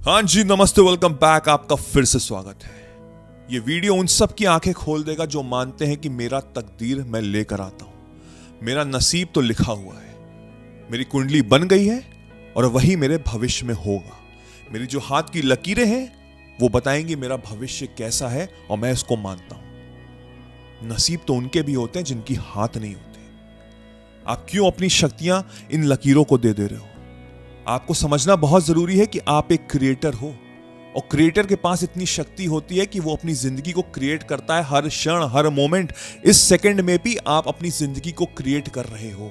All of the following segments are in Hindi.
हाँ जी, नमस्ते, वेलकम बैक। आपका फिर से स्वागत है। ये वीडियो उन सब की आंखें खोल देगा जो मानते हैं कि मेरा तकदीर मैं लेकर आता हूं, मेरा नसीब तो लिखा हुआ है, मेरी कुंडली बन गई है और वही मेरे भविष्य में होगा। मेरी जो हाथ की लकीरें हैं वो बताएंगी मेरा भविष्य कैसा है और मैं इसको मानता हूं। नसीब तो उनके भी होते हैं जिनकी हाथ नहीं होते। आप क्यों अपनी शक्तियां इन लकीरों को दे रहे हो? आपको समझना बहुत जरूरी है कि आप एक क्रिएटर हो और क्रिएटर के पास इतनी शक्ति होती है कि वो अपनी जिंदगी को क्रिएट करता है। हर क्षण, हर मोमेंट, इस सेकंड में भी आप अपनी जिंदगी को क्रिएट कर रहे हो।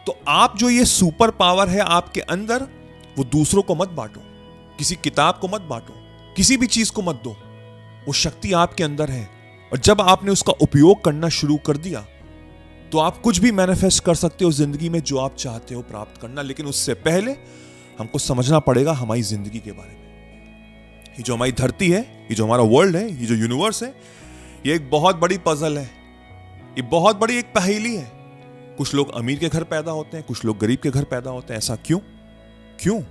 तो आप जो ये सुपर पावर है आपके अंदर, वो दूसरों को मत बांटो, किसी किताब को मत बांटो, किसी भी चीज को मत दो। वो शक्ति आपके अंदर है और जब आपने उसका उपयोग करना शुरू कर दिया तो आप कुछ भी मैनिफेस्ट कर सकते हो जिंदगी में जो आप चाहते हो प्राप्त करना। लेकिन उससे पहले हमको समझना पड़ेगा हमारी जिंदगी के बारे में। ये जो हमारी धरती है, ये जो हमारा वर्ल्ड है, ये जो यूनिवर्स है, ये एक बहुत बड़ी पजल है, ये बहुत बड़ी एक पहेली है। कुछ लोग अमीर के घर पैदा होते हैं, कुछ लोग गरीब के घर पैदा होते हैं। ऐसा क्यों?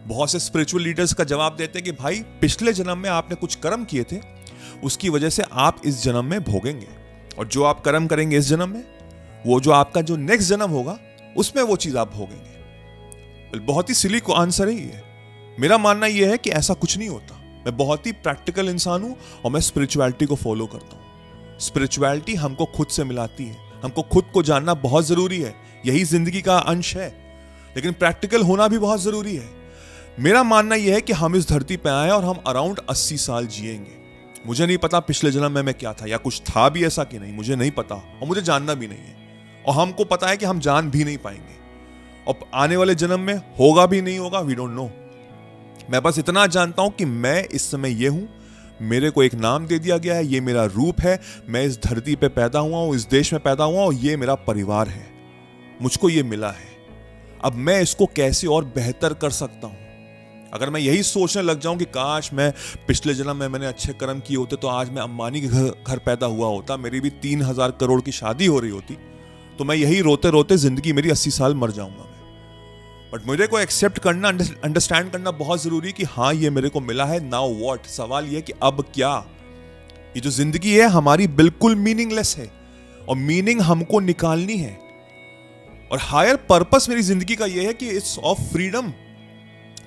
बहुत से स्पिरिचुअल लीडर्स का जवाब देते हैं कि भाई, पिछले जन्म में आपने कुछ कर्म किए थे, उसकी वजह से आप इस जन्म में भोगेंगे, और जो आप कर्म करेंगे इस जन्म में, वो जो आपका जो नेक्स्ट जन्म होगा उसमें वो चीज आप भोगेंगे। बहुत ही सिली को आंसर है ये। मेरा मानना यह है कि ऐसा कुछ नहीं होता। मैं बहुत ही प्रैक्टिकल इंसान हूं और मैं स्पिरिचुअलिटी को फॉलो करता हूं। स्पिरिचुअलिटी हमको खुद से मिलाती है। हमको खुद को जानना बहुत जरूरी है, यही जिंदगी का अंश है। लेकिन प्रैक्टिकल होना भी बहुत जरूरी है। मेरा मानना यह है कि हम इस धरती पर आए और हम अराउंड 80 साल जिएंगे। मुझे नहीं पता पिछले जन्म में मैं क्या था, या कुछ था भी ऐसा कि नहीं, मुझे नहीं पता और मुझे जानना भी नहीं है। और हमको पता है कि हम जान भी नहीं पाएंगे और आने वाले जन्म में होगा भी नहीं होगा, वी डोंट नो। मैं बस इतना जानता हूं कि मैं इस समय ये हूं, मेरे को एक नाम दे दिया गया है, ये मेरा रूप है, मैं इस धरती पे पैदा हुआ हूं, इस देश में पैदा हुआ हूं, ये मेरा परिवार है, मुझको ये मिला है। अब मैं इसको कैसे और बेहतर कर सकता हूं? अगर मैं यही सोचने लग जाऊं कि काश मैं पिछले जन्म में मैंने अच्छे कर्म किए होते तो आज मैं अंबानी के घर पैदा हुआ होता, मेरी भी 3000 करोड़ की शादी हो रही होती, तो मैं यही रोते रोते जिंदगी मेरी 80 साल मर जाऊंगा मैं। बट मुझे को एक्सेप्ट करना, अंडरस्टैंड करना बहुत जरूरी है कि हाँ, ये मेरे को मिला है। Now what? सवाल ये कि अब क्या? ये जो जिंदगी है हमारी बिल्कुल मीनिंगलेस है और मीनिंग हमको निकालनी है। और हायर पर्पस मेरी जिंदगी का ये है कि इट्स ऑफ फ्रीडम।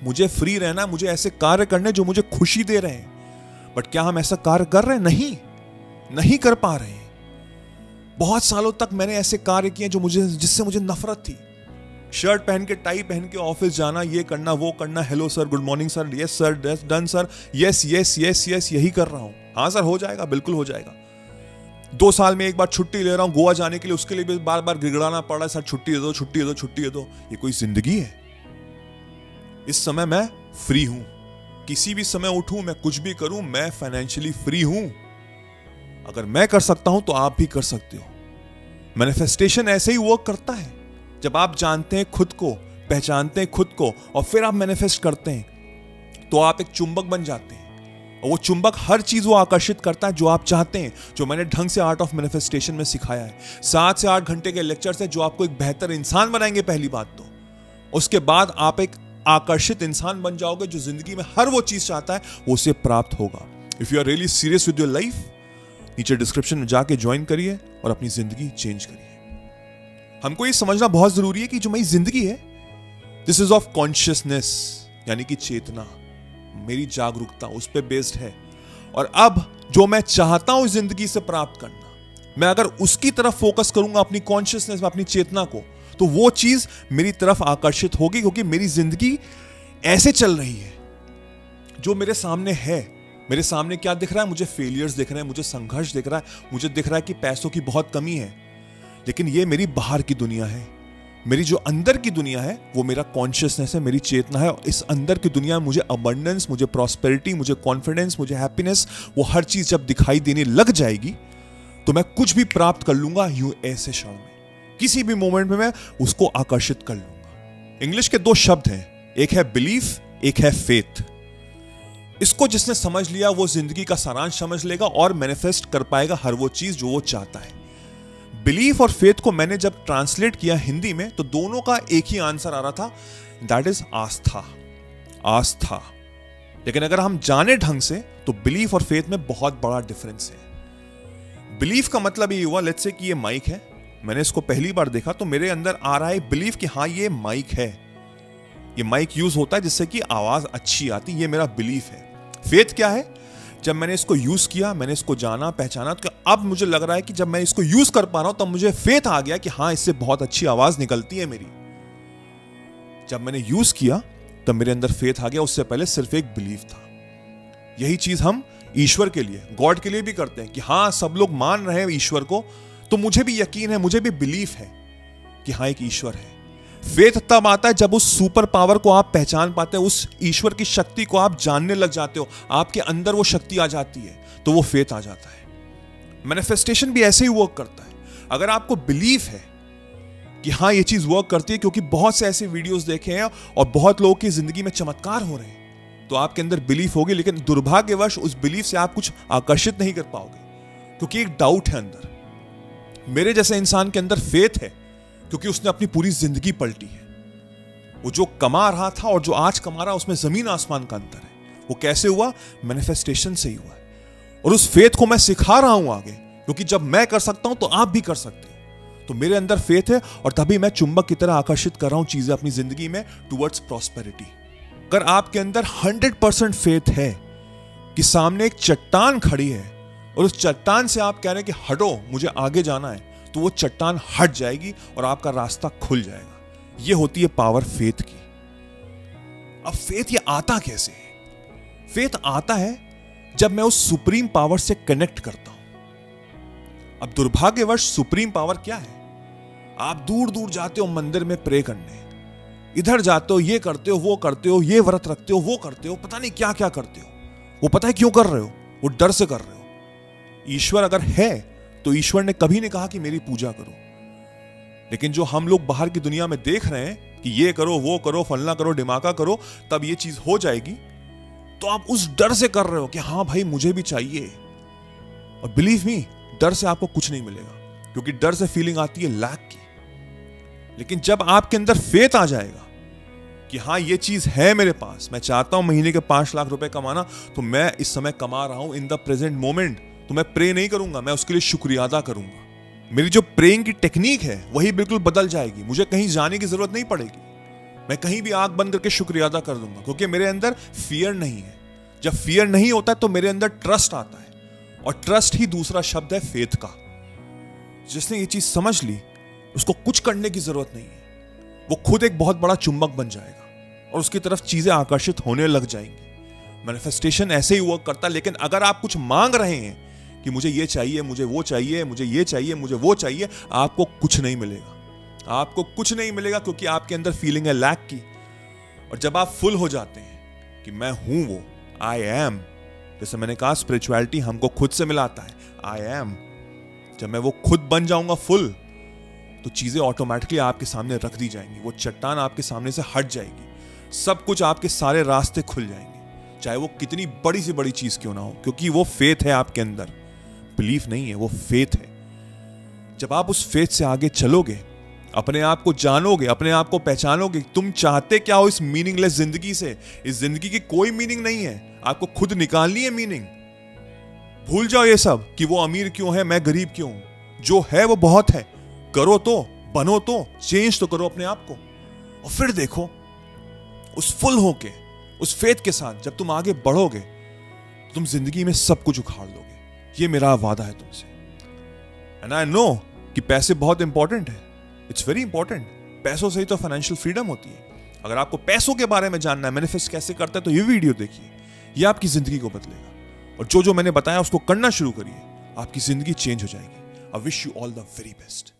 मुझे फ्री रहना, मुझे ऐसे कार्य करने जो मुझे खुशी दे रहे हैं। बट क्या हम ऐसा कार्य कर रहे हैं? नहीं कर पा रहे हैं। बहुत सालों तक मैंने ऐसे कार्य किए जिससे मुझे नफरत थी। शर्ट पहन के, टाई पहन के ऑफिस जाना, ये करना, वो करना, hello sir, good morning sir, yes sir, done sir, yes yes yes yes, यही कर रहा हूं। हाँ सर, हो जाएगा, बिल्कुल हो जाएगा। 2 साल में एक बार छुट्टी ले रहा हूं गोवा जाने के लिए, उसके लिए भी बार बार गिड़गिड़ाना पड़ रहा है, सर छुट्टी दे दो, छुट्टी दे दो, छुट्टी दे दो। ये कोई जिंदगी है? इस समय मैं फ्री हूं, किसी भी समय उठूं, मैं कुछ भी करूं, मैं फाइनेंशियली फ्री हूं। अगर मैं कर सकता हूं तो आप भी कर सकते हो। मैनिफेस्टेशन ऐसे ही वर्क करता है। जब आप जानते हैं खुद को, पहचानते हैं खुद को और फिर आप मैनिफेस्ट करते हैं तो आप एक चुंबक बन जाते हैं। और वो चुंबक हर चीज वो आकर्षित करता है जो आप चाहते हैं, जो मैंने ढंग से आर्ट ऑफ मैनिफेस्टेशन में सिखाया है। 7 से 8 घंटे के लेक्चर्स है जो आपको एक बेहतर इंसान बनाएंगे। पहली बात तो उसके बाद आप एक आकर्षित इंसान बन जाओगे जो जिंदगी में हर वो चीज चाहता है वो उसे प्राप्त होगा। If you are really serious with your life, नीचे डिस्क्रिप्शन में जाके ज्वाइन करिए और अपनी जिंदगी चेंज करिए। हमको ये समझना बहुत जरूरी है कि जो मेरी जिंदगी है, दिस इज ऑफ कॉन्शियसनेस, यानी कि चेतना, मेरी जागरूकता उस पर बेस्ड है। और अब जो मैं चाहता हूं जिंदगी से प्राप्त करना, मैं अगर उसकी तरफ फोकस करूंगा, अपनी कॉन्शियसनेस में, अपनी चेतना को, तो वो चीज मेरी तरफ आकर्षित होगी। क्योंकि मेरी जिंदगी ऐसे चल रही है, जो मेरे सामने है। मेरे सामने क्या दिख रहा है? मुझे फेलियर्स दिख रहे हैं, मुझे संघर्ष दिख रहा है, मुझे दिख रहा है कि पैसों की बहुत कमी है। लेकिन ये मेरी बाहर की दुनिया है। मेरी जो अंदर की दुनिया है वो मेरा कॉन्शियसनेस है, मेरी चेतना है। और इस अंदर की दुनिया में मुझे अबंडेंस, मुझे प्रॉस्पेरिटी, मुझे कॉन्फिडेंस, मुझे हैप्पीनेस, वो हर चीज जब दिखाई देने लग जाएगी तो मैं कुछ भी प्राप्त कर लूंगा यूं ऐसे क्षण में। किसी भी मोमेंट में मैं उसको आकर्षित कर लूंगा। इंग्लिश के 2 शब्द हैं, एक है बिलीफ, एक है फेथ। इसको जिसने समझ लिया वो जिंदगी का सारांश समझ लेगा और मैनिफेस्ट कर पाएगा हर वो चीज जो वो चाहता है। बिलीफ और फेथ को मैंने जब ट्रांसलेट किया हिंदी में तो दोनों का एक ही आंसर आ रहा था, दैट इज आस्था। आस्था। लेकिन अगर हम जाने ढंग से तो बिलीफ और फेथ में बहुत बड़ा डिफरेंस है। बिलीफ का मतलब ये हुआ, लेट्स से कि ये माइक है, मैंने इसको पहली बार देखा तो मेरे अंदर आ रहा है बिलीफ कि हाँ ये माइक है, ये माइक यूज होता है जिससे कि आवाज अच्छी आती, ये मेरा बिलीफ है। फेथ क्या है? जब मैंने इसको यूज किया, मैंने इसको जाना पहचाना, तो अब मुझे लग रहा है कि जब मैं इसको यूज कर पा रहा हूं तब मुझे फेथ आ गया कि हाँ इससे बहुत अच्छी आवाज निकलती है मेरी। जब मैंने यूज किया तब मेरे अंदर फेथ आ गया, उससे पहले सिर्फ एक बिलीफ था। यही चीज हम ईश्वर के लिए, गॉड के लिए भी करते हैं कि हाँ सब लोग मान रहे हैं ईश्वर को, तो मुझे भी यकीन है, मुझे भी बिलीफ है कि हाँ एक ईश्वर है। फेथ तब आता है जब उस सुपर पावर को आप पहचान पाते हो, उस ईश्वर की शक्ति को आप जानने लग जाते हो, आपके अंदर वो शक्ति आ जाती है, तो वो फेथ आ जाता है। मैनिफेस्टेशन भी ऐसे ही वर्क करता है। अगर आपको बिलीफ है कि हाँ ये चीज वर्क करती है, क्योंकि बहुत से ऐसे वीडियोस देखे हैं और बहुत लोगों की जिंदगी में चमत्कार हो रहे हैं, तो आपके अंदर बिलीफ होगी। लेकिन दुर्भाग्यवश उस बिलीफ से आप कुछ आकर्षित नहीं कर पाओगे, क्योंकि एक डाउट है अंदर। मेरे जैसे इंसान के अंदर फेथ है क्योंकि उसने अपनी पूरी जिंदगी पलटी है। वो जो कमा रहा था और जो आज कमा रहा है उसमें जमीन आसमान का अंतर है। वो कैसे हुआ? मैनिफेस्टेशन से ही हुआ है। और उस फेथ को मैं सिखा रहा हूं आगे, क्योंकि जब मैं कर सकता हूं तो आप भी कर सकते हो। तो मेरे अंदर फेथ है और तभी मैं चुंबक की तरह आकर्षित कर रहा हूं चीजें अपनी जिंदगी में टुवर्ड्स प्रॉस्पेरिटी। अगर आपके अंदर 100% फेथ है कि सामने एक चट्टान खड़ी है और उस चट्टान से आप कह रहे हैं कि हटो मुझे आगे जाना है, तो वो चट्टान हट जाएगी और आपका रास्ता खुल जाएगा। ये होती है पावर फेथ की। अब फेथ ये आता कैसे है? फेथ आता है जब मैं उस सुप्रीम पावर से कनेक्ट करता हूं। अब दुर्भाग्यवश सुप्रीम पावर क्या है? आप दूर दूर जाते हो मंदिर में प्रे करने, इधर जाते हो, ये करते हो, वो करते हो, ये व्रत रखते हो, वो करते हो, पता नहीं क्या क्या करते हो। वो पता है क्यों कर रहे हो? वो डर से कर रहे हो। ईश्वर अगर है तो ईश्वर ने कभी नहीं कहा कि मेरी पूजा करो। लेकिन जो हम लोग बाहर की दुनिया में देख रहे हैं कि ये करो, वो करो, फलना करो, डिमाका करो, तब ये चीज हो जाएगी, तो आप उस डर से कर रहे हो कि हाँ भाई मुझे भी चाहिए। और बिलीव मी, डर से आपको कुछ नहीं मिलेगा, क्योंकि डर से फीलिंग आती है लैक की। लेकिन जब आपके अंदर फेथ आ जाएगा कि हाँ ये चीज है मेरे पास, मैं चाहता हूं महीने के 5 लाख रुपए कमाना, तो मैं इस समय कमा रहा हूं इन द प्रेजेंट मोमेंट, तो मैं प्रे नहीं करूंगा, मैं उसके लिए शुक्रिया अदा करूंगा। मेरी जो प्रेइंग की टेक्निक है वही बिल्कुल बदल जाएगी। मुझे कहीं जाने की जरूरत नहीं पड़ेगी, मैं कहीं भी आंख बंद करके शुक्रिया अदा कर दूंगा, क्योंकि मेरे अंदर फियर नहीं है। जब फियर नहीं होता तो मेरे अंदर ट्रस्ट आता है, और ट्रस्ट ही दूसरा शब्द है फेथ का। जिसने ये चीज समझ ली उसको कुछ करने की जरूरत नहीं है, वो खुद एक बहुत बड़ा चुंबक बन जाएगा और उसकी तरफ चीजें आकर्षित होने लग जाएंगी। मैनिफेस्टेशन ऐसे ही वर्क करता है। लेकिन अगर आप कुछ मांग रहे हैं कि मुझे ये चाहिए, मुझे वो चाहिए, मुझे ये चाहिए, मुझे वो चाहिए, आपको कुछ नहीं मिलेगा। आपको कुछ नहीं मिलेगा, क्योंकि आपके अंदर फीलिंग है लैक की। और जब आप फुल हो जाते हैं कि मैं हूं वो, आई एम, जैसे मैंने कहा स्पिरिचुअलिटी हमको खुद से मिलाता है, आई एम। जब मैं वो खुद बन जाऊंगा फुल, तो चीजें ऑटोमेटिकली आपके सामने रख दी जाएंगी, वो चट्टान आपके सामने से हट जाएगी, सब कुछ आपके सारे रास्ते खुल जाएंगे, चाहे वो कितनी बड़ी से बड़ी चीज क्यों ना हो, क्योंकि वो फेथ है आपके अंदर। बिलीफ नहीं है, वो फेथ है। जब आप उस फेथ से आगे चलोगे, अपने आप को जानोगे, अपने आप को पहचानोगे, तुम चाहते क्या हो इस मीनिंगलेस जिंदगी से। इस जिंदगी की कोई मीनिंग नहीं है, आपको खुद निकालनी है मीनिंग। भूल जाओ ये सब कि वो अमीर क्यों है, मैं गरीब क्यों हूं। जो है वो बहुत है, करो तो, बनो तो, चेंज तो करो अपने आप को। और फिर देखो उस फुल होके, उस फेथ के साथ जब तुम आगे बढ़ोगे, तुम जिंदगी में सब कुछ उखाड़ लोगे। ये मेरा वादा है तुमसे। एंड आई नो कि पैसे बहुत इंपॉर्टेंट है, इट्स वेरी इंपॉर्टेंट। पैसों से ही तो फाइनेंशियल फ्रीडम होती है। अगर आपको पैसों के बारे में जानना है, मैनिफेस्ट कैसे करता है, तो ये वीडियो देखिए, ये आपकी जिंदगी को बदलेगा। और जो जो मैंने बताया उसको करना शुरू करिए, आपकी जिंदगी चेंज हो जाएगी। I wish you all the very best.